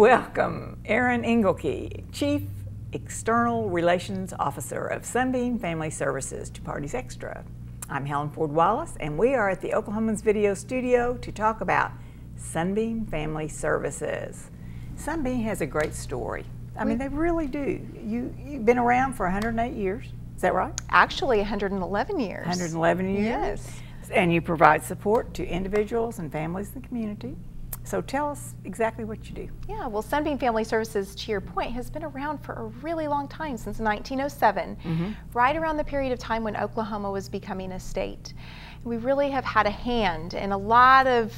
welcome Erin Engelke, Chief External Relations Officer of Sunbeam Family Services to Parties Extra. I'm Helen Ford Wallace, and we are at the Oklahoman's video studio to talk about Sunbeam Family Services. Sunbeam has a great story. I mean, they really do. You've been around for 108 years. Is that right? Actually, 111 years. 111 years? Yes. And you provide support to individuals and families in the community. So tell us exactly what you do. Yeah, well, Sunbeam Family Services, to your point, has been around for a really long time, since 1907, right around the period of time when Oklahoma was becoming a state. We really have had a hand in a lot of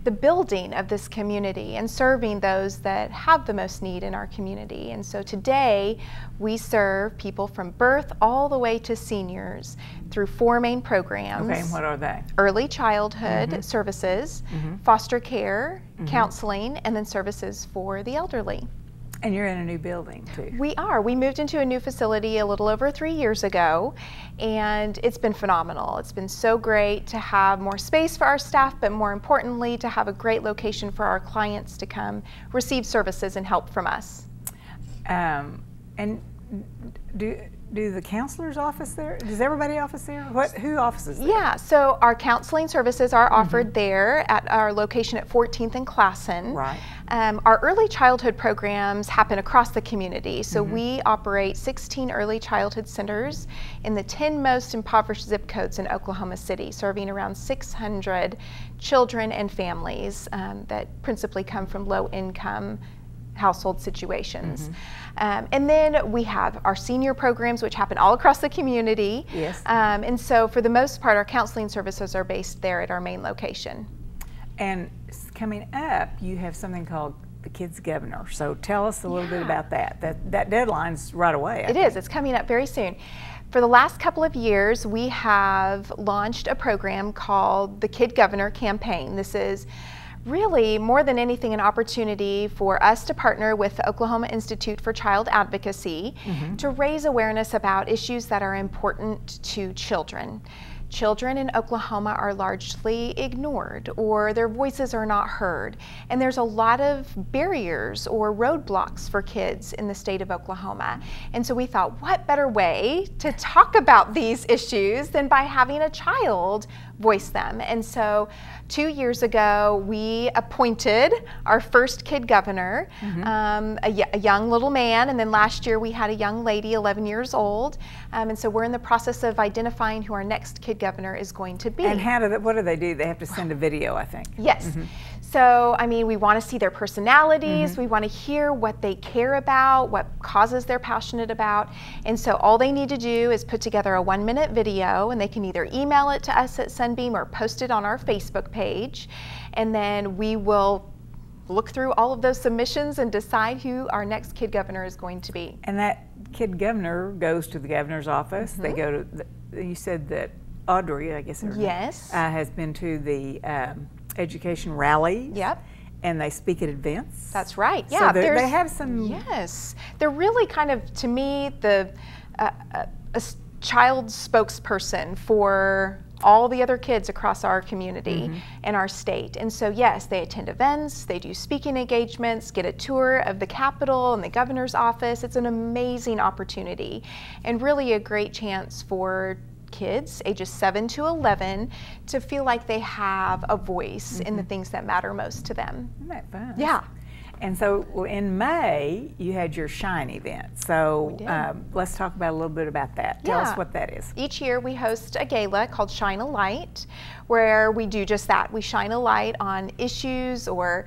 the building of this community and serving those that have the most need in our community. And so today we serve people from birth all the way to seniors through 4 main programs. Okay, and what are they? Early childhood services, foster care, counseling, and then services for the elderly. And you're in a new building too. We are. We moved into a new facility a little over 3 years ago, and it's been phenomenal. It's been so great to have more space for our staff, but more importantly, to have a great location for our clients to come receive services and help from us. And do the counselors office there? Does everybody office there? Who offices there? Yeah, so our counseling services are offered there at our location at 14th and Classen. Right. Our early childhood programs happen across the community. So we operate 16 early childhood centers in the 10 most impoverished zip codes in Oklahoma City, serving around 600 children and families that principally come from low-income household situations. And then we have our senior programs, which happen all across the community. Yes. And so for the most part, our counseling services are based there at our main location. And coming up, you have something called the Kids Governor. So tell us a little bit about that. That deadline's right away. It is. It's coming up very soon. For the last couple of years, we have launched a program called the Kid Governor Campaign. This is really, more than anything, an opportunity for us to partner with the Oklahoma Institute for Child Advocacy to raise awareness about issues that are important to children. Children in Oklahoma are largely ignored, or their voices are not heard. And there's a lot of barriers or roadblocks for kids in the state of Oklahoma. And so we thought, what better way to talk about these issues than by having a child voice them? And so 2 years ago, we appointed our first kid governor, a young little man, and then last year we had a young lady, 11 years old. And so we're in the process of identifying who our next kid governor is going to be. And what do they do? They have to send a video, I think. Yes. So, I mean, we want to see their personalities, we want to hear what they care about, what causes they're passionate about, and so all they need to do is put together a 1-minute video, and they can either email it to us at Sunbeam or post it on our Facebook page, and then we will look through all of those submissions and decide who our next kid governor is going to be. And that kid governor goes to the governor's office. They go to, you said that Audrey, I guess, has been to the education rallies. Yep. And they speak at events. That's right. Yeah. So they have some. Yes. They're really kind of, to me, a child spokesperson for all the other kids across our community and our state. And so yes, they attend events, they do speaking engagements, get a tour of the Capitol and the governor's office. It's an amazing opportunity and really a great chance for kids ages 7 to 11 to feel like they have a voice in the things that matter most to them. Isn't that fun? Yeah. And so in May, you had your Shine event. So let's talk about a little bit about that. Tell us what that is. Each year we host a gala called Shine a Light, where we do just that. We shine a light on issues or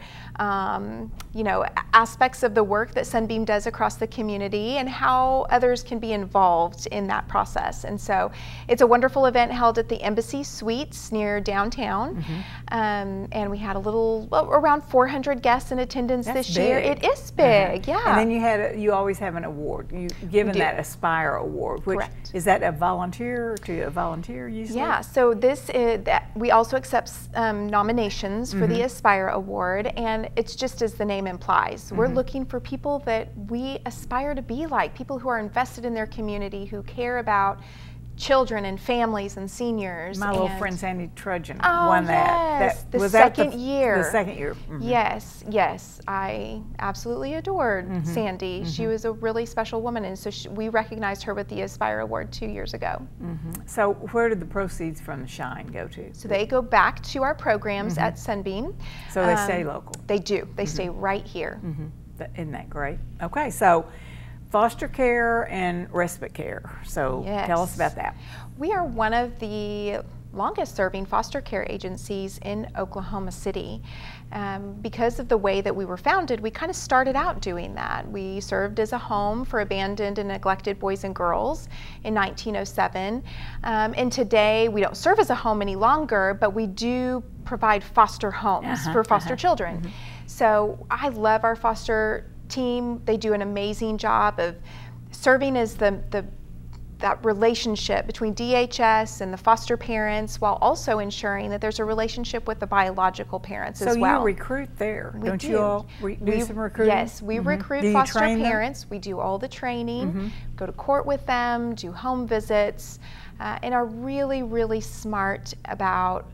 you know, aspects of the work that Sunbeam does across the community and how others can be involved in that process. And so it's a wonderful event held at the Embassy Suites near downtown. And we had around 400 guests in attendance this year. It is big, yeah. And then you always have an award. You've given that Aspire Award, which is that a volunteer usually? Yeah, so this is, we also accept nominations for the Aspire Award, and it's just as the name implies. We're looking for people that we aspire to be like, people who are invested in their community, who care about children and families and seniors. My little friend Sandy Trudgeon Oh, won that. yes, the was second that year. The second year. Yes, yes. I absolutely adored Sandy. She was a really special woman, and so we recognized her with the Aspire Award 2 years ago. So where did the proceeds from Shine go to? So they go back to our programs at Sunbeam. So they stay local? They do. They stay right here. Isn't that great? Okay, so foster care and respite care. So tell us about that. We are one of the longest serving foster care agencies in Oklahoma City. Because of the way that we were founded, we kind of started out doing that. We served as a home for abandoned and neglected boys and girls in 1907. And today we don't serve as a home any longer, but we do provide foster homes for foster children. So I love our foster team. They do an amazing job of serving as that relationship between DHS and the foster parents, while also ensuring that there's a relationship with the biological parents as well. So you recruit there, We don't do. you all do some recruiting? Yes, we recruit foster parents. We do all the training, go to court with them, do home visits, and are really, really smart about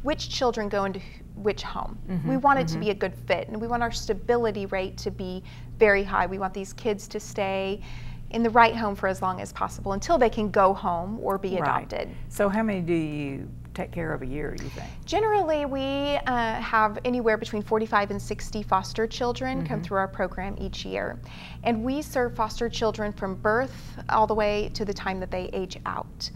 which children go into which home. We want it to be a good fit, and we want our stability rate to be very high. We want these kids to stay in the right home for as long as possible until they can go home or be adopted. So how many do you take care of a year, you think? Generally, we have anywhere between 45 and 60 foster children come through our program each year. And we serve foster children from birth all the way to the time that they age out.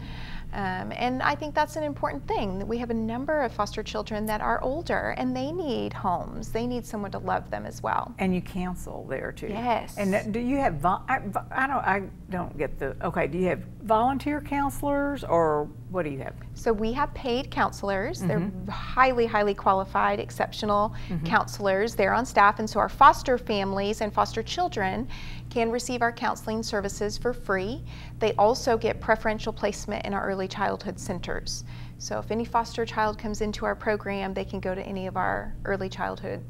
And I think that's an important thing. We have a number of foster children that are older and they need homes. They need someone to love them as well. And you counsel there too. Yes. And do you have, I don't get the, okay, do you have volunteer counselors or what do you have? So we have paid counselors. They're highly, highly qualified, exceptional counselors. They're on staff, and so our foster families and foster children can receive our counseling services for free. They also get preferential placement in our early childhood centers. So if any foster child comes into our program, they can go to any of our early childhood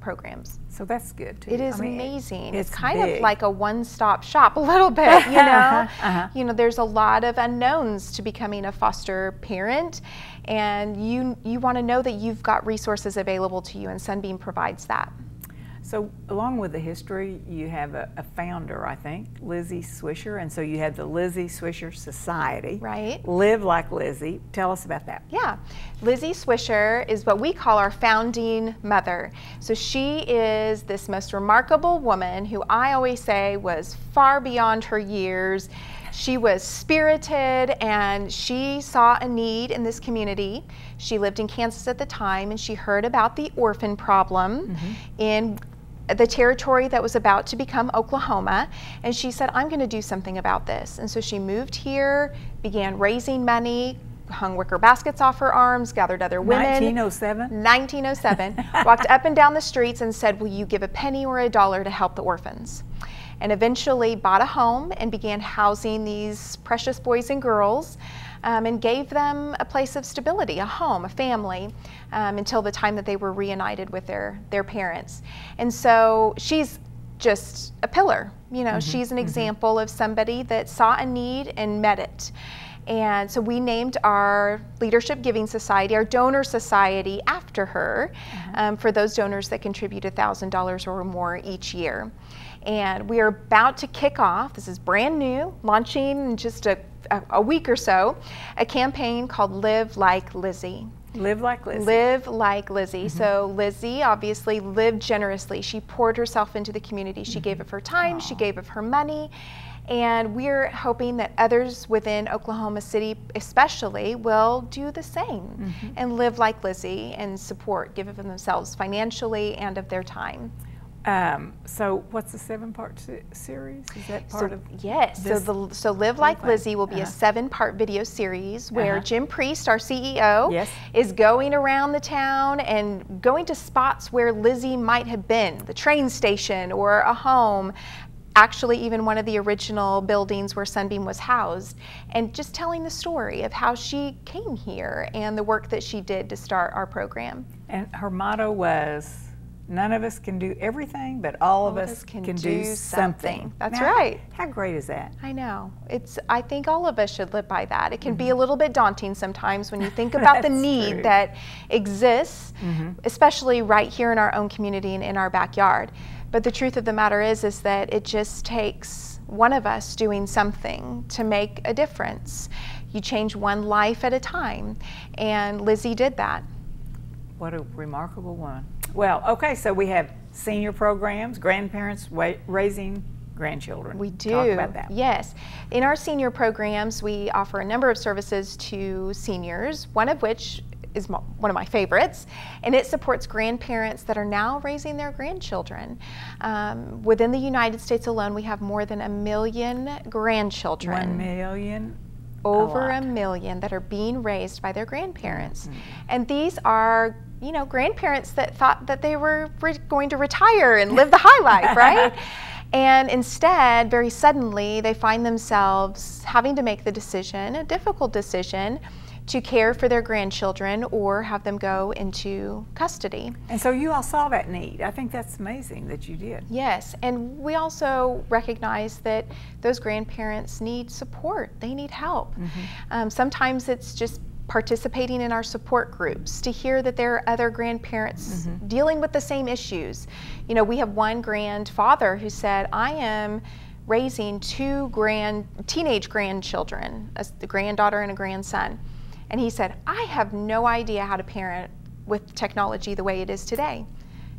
programs. So that's good too. It is amazing. It's kind big. of like a one-stop shop a little bit, you know. You know, there's a lot of unknowns to becoming a foster parent, and you want to know that you've got resources available to you, and Sunbeam provides that. So along with the history, you have a founder, I think, Lizzie Swisher, and so you have the Lizzie Swisher Society. Right. Live Like Lizzie. Tell us about that. Yeah. Lizzie Swisher is what we call our founding mother. So she is this most remarkable woman who I always say was far beyond her years. She was spirited and she saw a need in this community. She lived in Kansas at the time, and she heard about the orphan problem in the territory that was about to become Oklahoma, and she said, I'm going to do something about this. And so she moved here, began raising money, hung wicker baskets off her arms, gathered other women. 1907? 1907. Walked up and down the streets and said, will you give a penny or a dollar to help the orphans? And eventually bought a home and began housing these precious boys and girls, and gave them a place of stability, a home, a family, until the time that they were reunited with their parents. And so she's just a pillar. You know, she's an example of somebody that saw a need and met it. And so we named our Leadership Giving Society, our donor society, after her, for those donors that contribute $1,000 or more each year. And we are about to kick off, this is brand new, launching in just a week or so, a campaign called Live Like Lizzie. Live Like Lizzie. Live Like Lizzie. So Lizzie obviously lived generously. She poured herself into the community. She gave of her time, she gave of her money, and we're hoping that others within Oklahoma City especially will do the same and live like Lizzie and support, give of themselves financially and of their time. So what's the 7-part series? Is that part of? Yes. So Live Like Lizzie will be a 7-part video series where Jim Priest, our CEO, is going around the town and going to spots where Lizzie might have been, the train station or a home, actually even one of the original buildings where Sunbeam was housed, and just telling the story of how she came here and the work that she did to start our program. And her motto was? none of us can do everything, but all of us can do something. That's now, right. How great is that? I know. I think all of us should live by that. It can be a little bit daunting sometimes when you think about the need that exists, especially right here in our own community and in our backyard. But the truth of the matter is that it just takes one of us doing something to make a difference. You change one life at a time, and Lizzie did that. What a remarkable woman. Well, okay, so we have senior programs, grandparents raising grandchildren. We do. Talk about that. Yes. In our senior programs, we offer a number of services to seniors, one of which is one of my favorites, and it supports grandparents that are now raising their grandchildren. Within the United States alone, we have more than 1 million grandchildren. 1 million? Over a million that are being raised by their grandparents. And these are, you know, grandparents that thought that they were going to retire and live the high life, right? And instead, very suddenly, they find themselves having to make the decision, a difficult decision, to care for their grandchildren or have them go into custody. And so you all saw that need. I think that's amazing that you did. Yes, and we also recognize that those grandparents need support. They need help. Sometimes it's just participating in our support groups to hear that there are other grandparents dealing with the same issues. You know, we have one grandfather who said, I am raising 2 teenage grandchildren, a granddaughter and a grandson. And he said, I have no idea how to parent with technology the way it is today.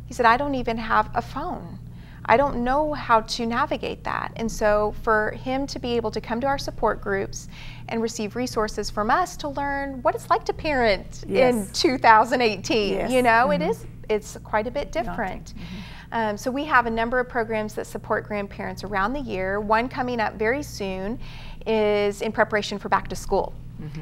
He said, I don't even have a phone. I don't know how to navigate that. And so for him to be able to come to our support groups and receive resources from us to learn what it's like to parent in 2018, you know, it's quite a bit different. So we have a number of programs that support grandparents around the year. One coming up very soon is in preparation for back to school.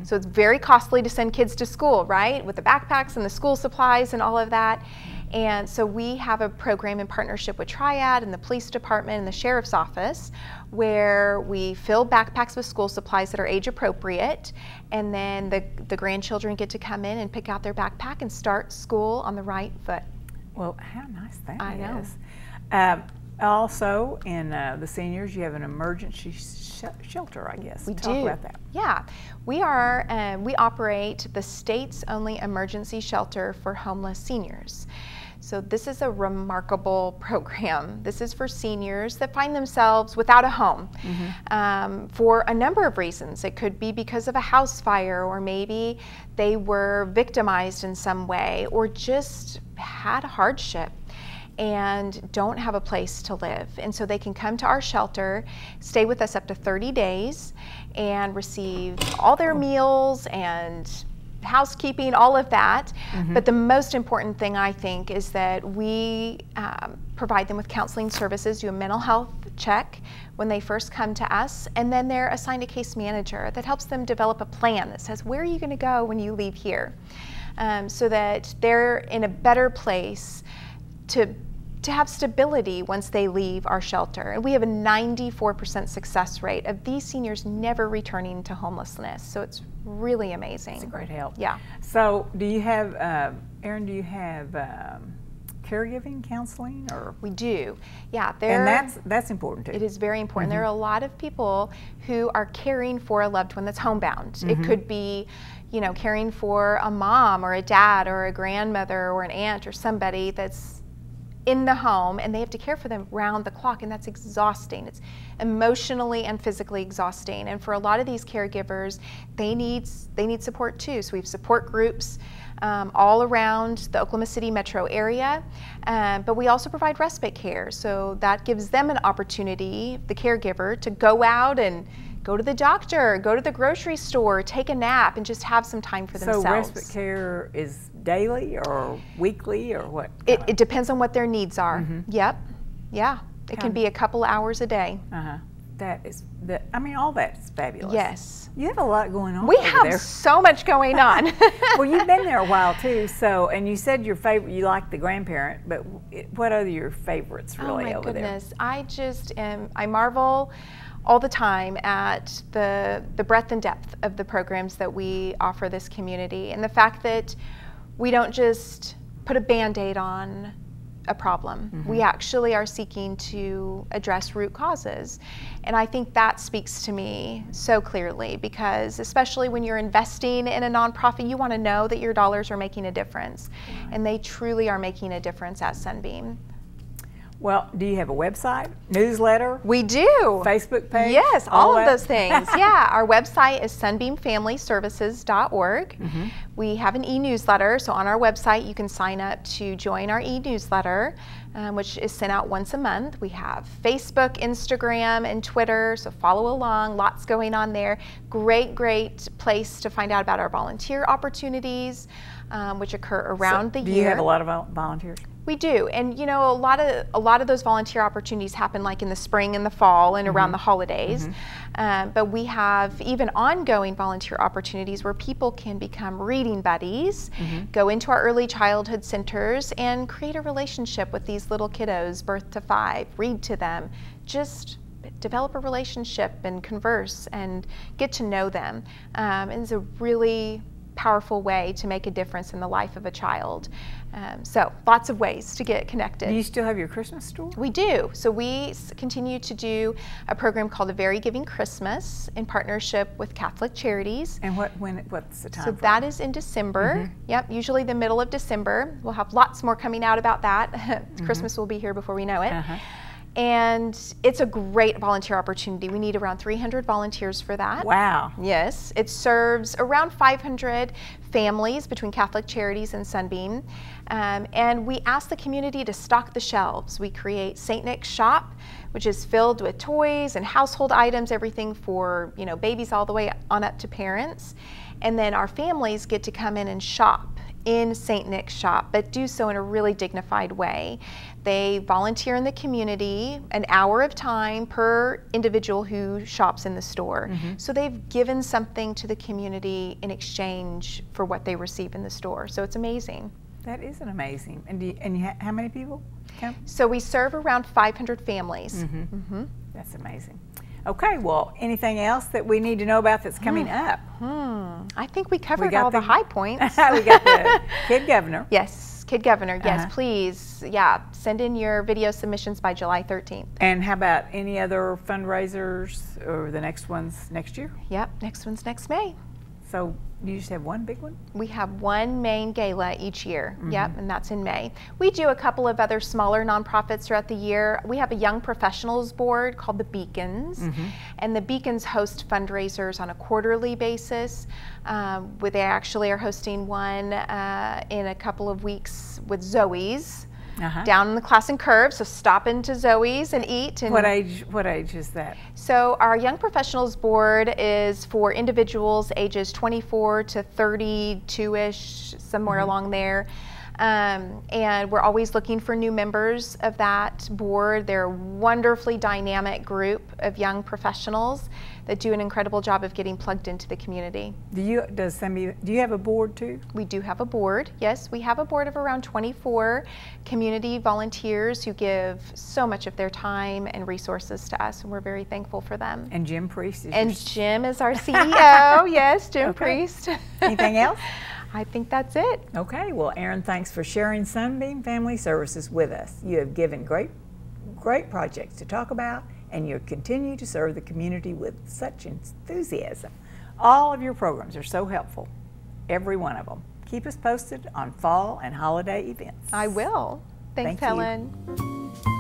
So it's very costly to send kids to school, right? With the backpacks and the school supplies and all of that. And so we have a program in partnership with Triad and the police department and the sheriff's office where we fill backpacks with school supplies that are age appropriate, and then the grandchildren get to come in and pick out their backpack and start school on the right foot. Well, how nice that is. I know. Also, in the seniors, you have an emergency shelter, I guess. We Talk do. about that. Yeah, we operate the state's only emergency shelter for homeless seniors. So this is a remarkable program. This is for seniors that find themselves without a home for a number of reasons. It could be because of a house fire, or maybe they were victimized in some way, or just had hardship and don't have a place to live. And so they can come to our shelter, stay with us up to 30 days, and receive all their meals and housekeeping, all of that. But the most important thing, I think, is that we provide them with counseling services, do a mental health check when they first come to us, and then they're assigned a case manager that helps them develop a plan that says, where are you going to go when you leave here? So that they're in a better place to have stability once they leave our shelter. And we have a 94% success rate of these seniors never returning to homelessness. So it's really amazing. It's a great help. Yeah. So do you have, Erin, do you have caregiving counseling? Or? We do. Yeah. And that's important too. It is very important. There are a lot of people who are caring for a loved one that's homebound. It could be, you know, caring for a mom or a dad or a grandmother or an aunt or somebody that's in the home, and they have to care for them round the clock, and that's exhausting. It's emotionally and physically exhausting. And for a lot of these caregivers, they need support too. So we have support groups all around the Oklahoma City metro area, but we also provide respite care. So that gives them an opportunity, the caregiver, to go out and go to the doctor, go to the grocery store, take a nap, and just have some time for themselves. So respite care is daily or weekly or what? It depends on what their needs are. Yep. Yeah. It can be a couple hours a day. That is, I mean, all that is fabulous. Yes. You have a lot going on. We over have there. so much going on. Well, you've been there a while too. So, and you said your favorite, you like the grandparent, but what are your favorites really over there? Oh my goodness. I just I marvel all the time at the breadth and depth of the programs that we offer this community, and the fact that we don't just put a Band-Aid on a problem. We actually are seeking to address root causes. And I think that speaks to me so clearly, because especially when you're investing in a nonprofit, you want to know that your dollars are making a difference. And they truly are making a difference at Sunbeam. Well, do you have a website, newsletter? We do. Facebook page? Yes, all of those things. Yeah, our website is sunbeamfamilyservices.org. We have an e-newsletter, so on our website you can sign up to join our e-newsletter, which is sent out once a month. We have Facebook, Instagram, and Twitter, so follow along. Lots going on there. Great place to find out about our volunteer opportunities, which occur around the year. Do you have a lot of volunteers? We do, and you know, a lot of those volunteer opportunities happen like in the spring and the fall and around the holidays. But we have even ongoing volunteer opportunities where people can become reading buddies, go into our early childhood centers and create a relationship with these little kiddos, birth to 5, read to them, just develop a relationship and converse and get to know them. And it's a really powerful way to make a difference in the life of a child. So lots of ways to get connected. Do you still have your Christmas store? We do. So we continue to do a program called A Very Giving Christmas in partnership with Catholic Charities. And what's the time? So that is in December. Yep, usually the middle of December. We'll have lots more coming out about that. Christmas will be here before we know it. And it's a great volunteer opportunity. We need around 300 volunteers for that. Wow. Yes, it serves around 500 families between Catholic Charities and Sunbeam. And we ask the community to stock the shelves. We create St. Nick's Shop, which is filled with toys and household items, everything for, you know, babies all the way on up to parents. And then our families get to come in and shop in St. Nick's Shop, but do so in a really dignified way. They volunteer in the community an hour of time per individual who shops in the store. So they've given something to the community in exchange for what they receive in the store. So it's amazing. That is an amazing. And how many people come? So we serve around 500 families. That's amazing. Okay, well, anything else that we need to know about that's coming up? I think we covered all the high points. We got the Kid Governor. Yes, Kid Governor. Yes, please. Yeah, send in your video submissions by July 13th. And how about any other fundraisers, or the next one's next year? Yep, next one's next May. So you just have one big one? We have one main gala each year, and that's in May. We do a couple of other smaller nonprofits throughout the year. We have a young professionals board called the Beacons, and the Beacons host fundraisers on a quarterly basis. Where they actually are hosting one in a couple of weeks with Zoe's. Down in the Class and Curve, so stop into Zoe's and eat. And what age is that? So our Young Professionals Board is for individuals ages 24 to 32-ish, somewhere along there. And we're always looking for new members of that board. They're a wonderfully dynamic group of young professionals that do an incredible job of getting plugged into the community. Do you have a board too? We do have a board, yes. We have a board of around 24 community volunteers who give so much of their time and resources to us, and we're very thankful for them. And Jim Priest is Jim is our CEO, yes, Jim Priest. Anything else? I think that's it. Okay, well, Erin, thanks for sharing Sunbeam Family Services with us. You have given great projects to talk about, and you continue to serve the community with such enthusiasm. All of your programs are so helpful, every one of them. Keep us posted on fall and holiday events. I will. Thanks, Helen. You.